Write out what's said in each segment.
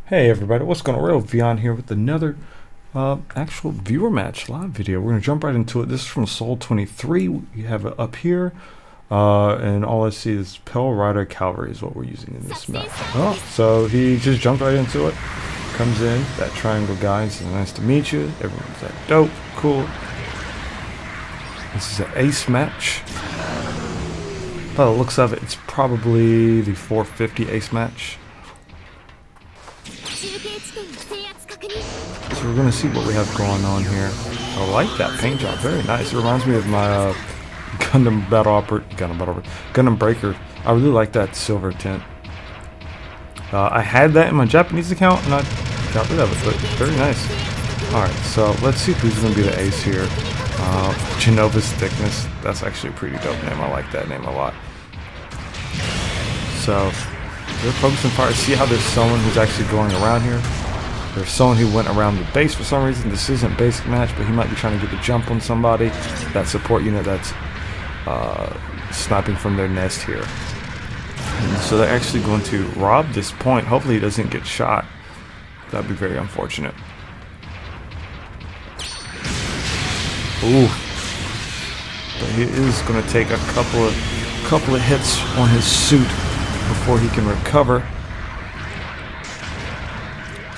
Hey everybody, what's going on? RedWolfVion here with another actual viewer match live video. We're going to jump right into it. This is from Soul 23. We have it up here. And all I see is Pale Rider Cavalry is what we're using in this match. Oh, so he just jumped right into it. Comes in, that triangle guy says, nice to meet you. Everyone's like, dope, cool. This is an ace match. By the looks of it, it's probably the 450 ace match. So we're going to see what we have going on here. I like that paint job, very nice. It reminds me of my Gundam Breaker. I really like that silver tint. I had that in my Japanese account and I got rid of it, but very nice. Alright, so let's see who's going to be the ace here. Genova's Thickness, that's actually a pretty dope name. I like that name a lot. So they're focusing fire. See how there's someone who's actually going around here? There's someone who went around the base for some reason. This isn't basic match, but he might be trying to get the jump on somebody. That support unit that's sniping from their nest here. And so they're actually going to rob this point. Hopefully he doesn't get shot. That'd be very unfortunate. Ooh. But he is going to take a couple of hits on his suit before he can recover.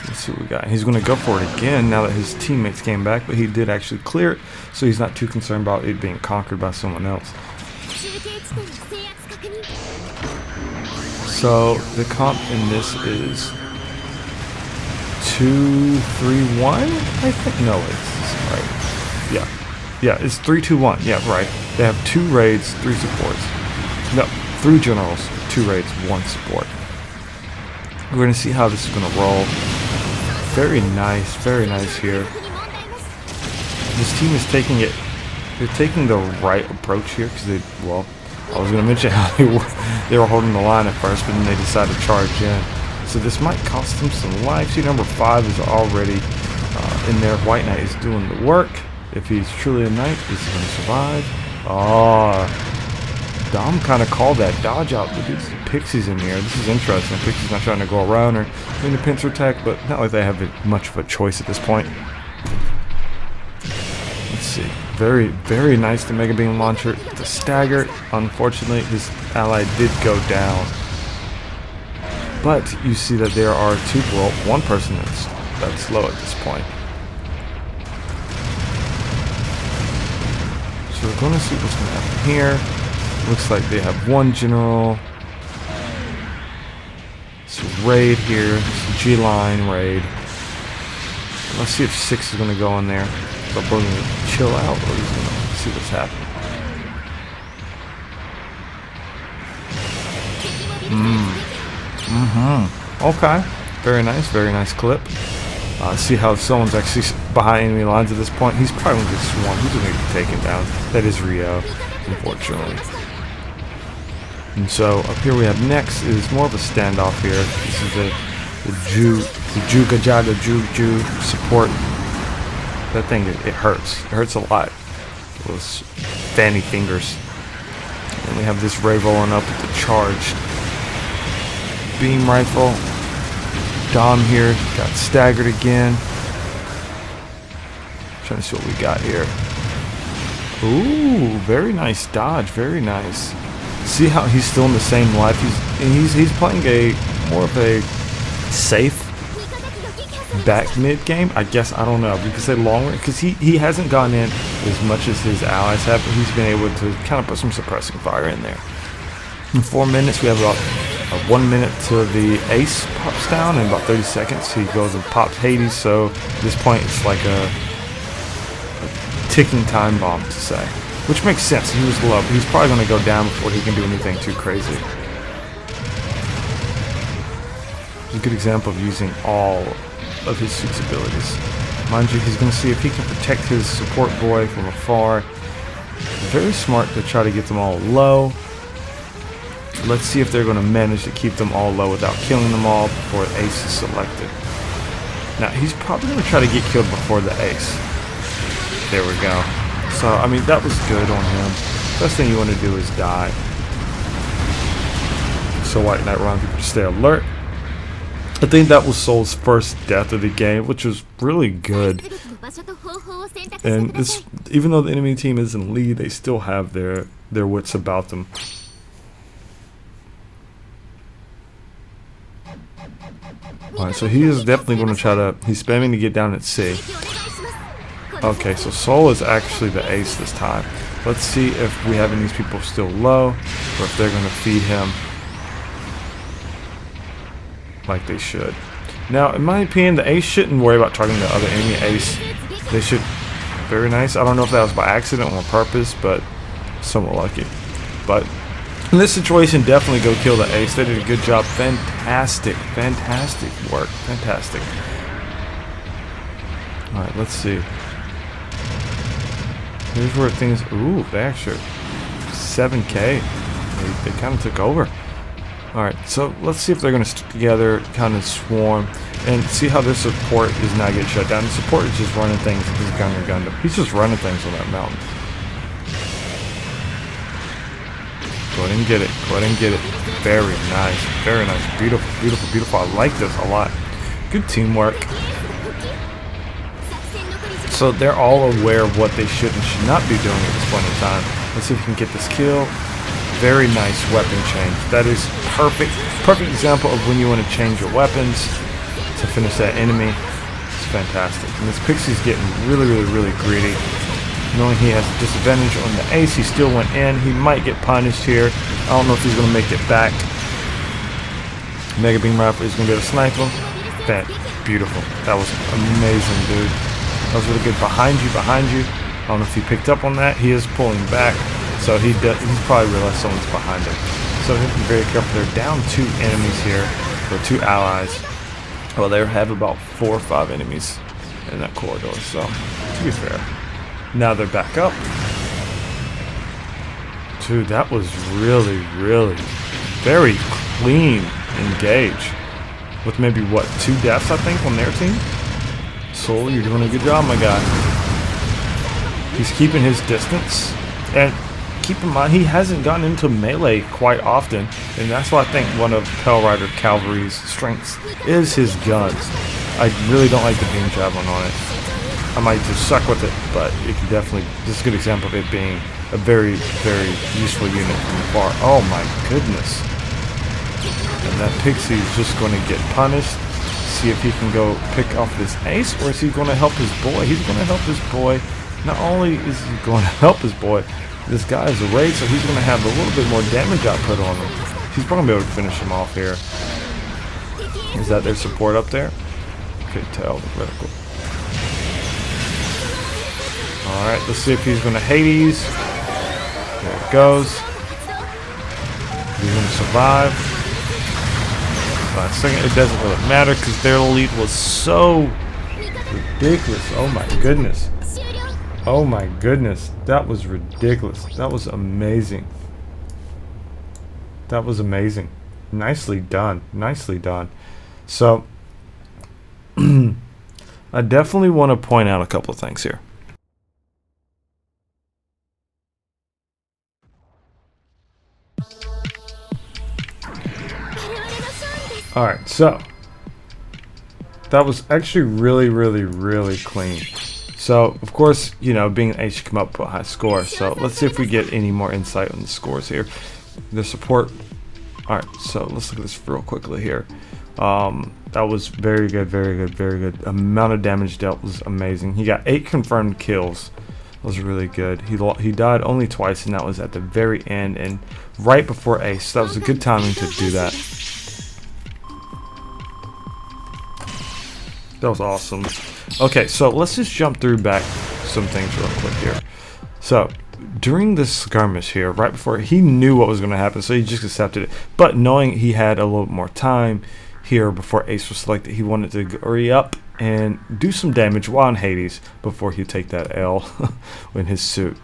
Let's see what we got. He's going to go for it again now that his teammates came back, but he did actually clear it, so he's not too concerned about it being conquered by someone else. So the comp in this is 2-3-1, I think. No, it's right. Yeah, it's 3-2-1. Yeah, right. They have 2 raids, 3 supports. No, 3 generals, 2 raids, 1 support. We're going to see how this is going to roll. Very nice here. This team is taking it. They're taking the right approach here because they. Well, I was going to mention how they were holding the line at first, but then they decided to charge in. So this might cost them some life. See, number 5 is already in there. White Knight is doing the work. If he's truly a knight, is he going to survive? Dom kind of called that dodge out. Look at the Pixies in here. This is interesting. Pixies not trying to go around or doing the pincer attack, but not like they have much of a choice at this point. Let's see. Very nice, the Mega Beam Launcher. The stagger. Unfortunately, his ally did go down. But you see that there are one person that's low at this point. So we're going to see what's going to happen here. Looks like they have 1 general. It's a raid here. It's a G-line raid. Let's see if 6 is going to go in there. So we're going to chill out, or he's going to see what's happening. Okay. Very nice clip. See how someone's actually behind enemy lines at this point. He's probably going to get swarmed. He's going to get taken down. That is Rio, unfortunately. And so up here we have next is more of a standoff here. This is the Juga Jaga Ju support. That thing, it hurts. It hurts a lot. Those fanny fingers. And we have this Ray rolling up with the charged beam rifle. Dom here got staggered again. Trying to see what we got here. Ooh, very nice dodge. Very nice. See how he's still in the same life. He's playing more of a safe back mid game. I guess, I don't know. We could say long range because he hasn't gone in as much as his allies have, but he's been able to kind of put some suppressing fire in there. In 4 minutes, we have about 1 minute till the ace pops down, and about 30 seconds he goes and pops Hades. So at this point, it's like a ticking time bomb to say. Which makes sense. He was low. He's probably going to go down before he can do anything too crazy. It's a good example of using all of his suit's abilities. Mind you, he's going to see if he can protect his support boy from afar. Very smart to try to get them all low. Let's see if they're going to manage to keep them all low without killing them all before ace is selected. Now, he's probably going to try to get killed before the ace. There we go. So, I mean, that was good on him. Best thing you want to do is die. So White Knight Run people to stay alert. I think that was Soul's first death of the game, which was really good. And it's, even though the enemy team is in lead, they still have their wits about them. Alright, so he is definitely going to try to... He's spamming to get down at C. Okay, so Soul is actually the ace this time. Let's see if we have any of these people still low, or if they're going to feed him like they should. Now, in my opinion, the ace shouldn't worry about targeting the other enemy ace. They should... Very nice. I don't know if that was by accident or on purpose, but somewhat lucky. But in this situation, definitely go kill the ace. They did a good job. Fantastic. Fantastic work. Fantastic. Alright, let's see. Here's where things... Ooh, they actually... 7K. They kind of took over. Alright, so let's see if they're going to stick together, kind of swarm, and see how their support is not getting shut down. The support is just running things with his Gundam. He's just running things on that mountain. Go ahead and get it. Go ahead and get it. Very nice. Very nice. Beautiful, beautiful, beautiful. I like this a lot. Good teamwork. So they're all aware of what they should and should not be doing at this point in time. Let's see if we can get this kill. Very nice weapon change. That is perfect. Perfect example of when you want to change your weapons to finish that enemy. It's fantastic. And this Pixie's getting really, really, really greedy. Knowing he has a disadvantage on the ace, he still went in. He might get punished here. I don't know if he's going to make it back. Mega Beam Rifle is going to be able to snipe him. That beautiful. That was amazing, dude. That was really good. Behind you, behind you. I don't know if he picked up on that. He is pulling back. So he's probably realized someone's behind him. So he has to be very careful. They're down 2 enemies here, or 2 allies. Well, they have about 4 or 5 enemies in that corridor. So to be fair, now they're back up. Dude, that was really, really very clean engage. With maybe what, 2 deaths I think on their team. Soul, you're doing a good job, my guy. He's keeping his distance, and keep in mind, he hasn't gotten into melee quite often, and that's why I think one of Pale Rider Cavalry's strengths is his guns. I really don't like the beam javelin on it. I might just suck with it, but it can definitely, this is a good example of it being a very, very useful unit from afar. Oh my goodness. And that Pixie is just going to get punished. See if he can go pick off this ace, or is he going to help his boy? He's going to help his boy. Not only is he going to help his boy, this guy is a raid, so he's going to have a little bit more damage output on him. He's probably going to be able to finish him off here. Is that their support up there? Couldn't tell the critical. Alright, let's see if he's going to Hades. There it goes. He's going to survive. Last second, it doesn't really matter because their lead was so ridiculous. Oh my goodness. Oh my goodness. That was ridiculous. That was amazing. That was amazing. Nicely done. Nicely done. So, I definitely want to point out a couple of things here. Alright, so that was actually really, really, really clean. So, of course, you know, being an ace should come up with a high score. So, let's see if we get any more insight on the scores here. The support. Alright, so let's look at this real quickly here. That was very good, very good, very good. Amount of damage dealt was amazing. He got 8 confirmed kills. That was really good. He died only twice, and that was at the very end and right before ace. So that was a good timing to do that. That was awesome. Okay, so let's just jump through back some things real quick here. So, during this skirmish here, right before, he knew what was going to happen, so he just accepted it. But knowing he had a little more time here before ace was selected, he wanted to hurry up and do some damage while in Hades before he take that L in his suit.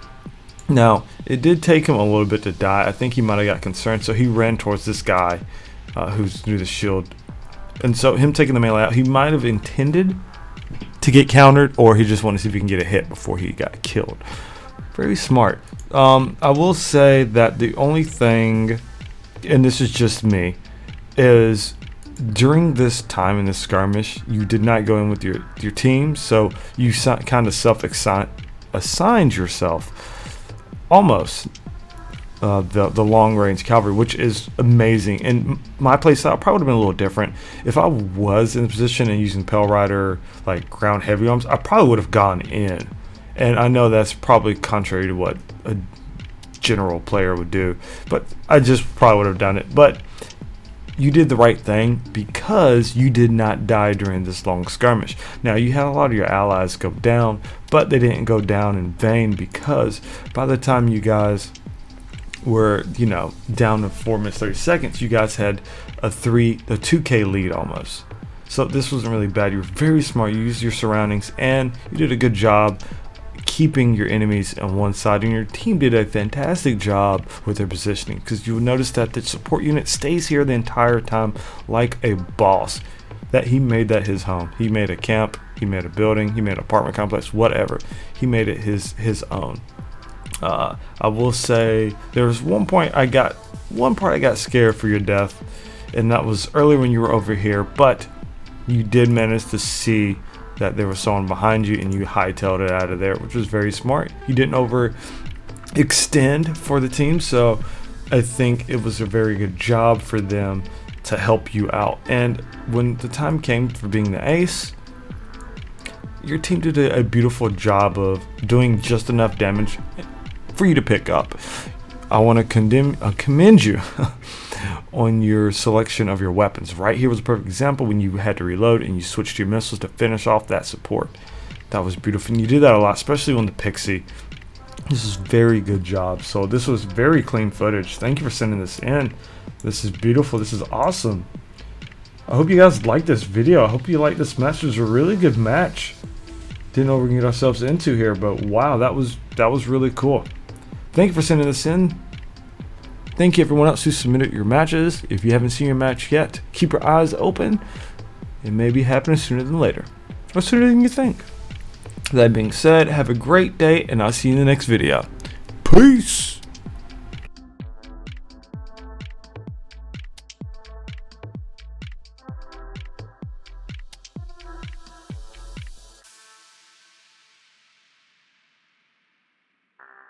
Now, it did take him a little bit to die. I think he might have got concerned, so he ran towards this guy who's near the shield. And so him taking the melee out, he might have intended to get countered, or he just wanted to see if he can get a hit before he got killed. Very smart. I will say that the only thing, and this is just me, is during this time in this skirmish, you did not go in with your team, so you kind of assigned yourself almost the long range cavalry, which is amazing. And my playstyle probably would have been a little different if I was in the position and using Pale Rider like ground heavy arms. I probably would have gone in, and I know that's probably contrary to what a general player would do, but I just probably would have done it. But you did the right thing because you did not die during this long skirmish. Now, you had a lot of your allies go down, but they didn't go down in vain, because by the time you guys were, you know, down to 4 minutes 30 seconds, you guys had a 2k lead almost. So this wasn't really bad. You were very smart. You used your surroundings, and you did a good job keeping your enemies on one side, and your team did a fantastic job with their positioning, because you will notice that the support unit stays here the entire time like a boss. That he made that his home. He made a camp, he made a building, he made an apartment complex, whatever. He made it his own. I will say there was one part I got scared for your death, and that was earlier when you were over here, but you did manage to see that there was someone behind you, and you hightailed it out of there, which was very smart. You didn't overextend for the team, so I think it was a very good job for them to help you out. And when the time came for being the ace, your team did a beautiful job of doing just enough damage for you to pick up. I want to commend you on your selection of your weapons. Right here was a perfect example when you had to reload and you switched your missiles to finish off that support. That was beautiful, and you did that a lot, especially on the Pixie. This is very good job. So this was very clean footage. Thank you for sending this in. This is beautiful. This is awesome. I hope you guys liked this video. I hope you liked this match. It was a really good match. Didn't know what we're gonna get ourselves into here, but wow, that was really cool. Thank you for sending this in. Thank you everyone else who submitted your matches. If you haven't seen your match yet, keep your eyes open. It may be happening sooner than later, or sooner than you think. That being said, have a great day, and I'll see you in the next video. Peace.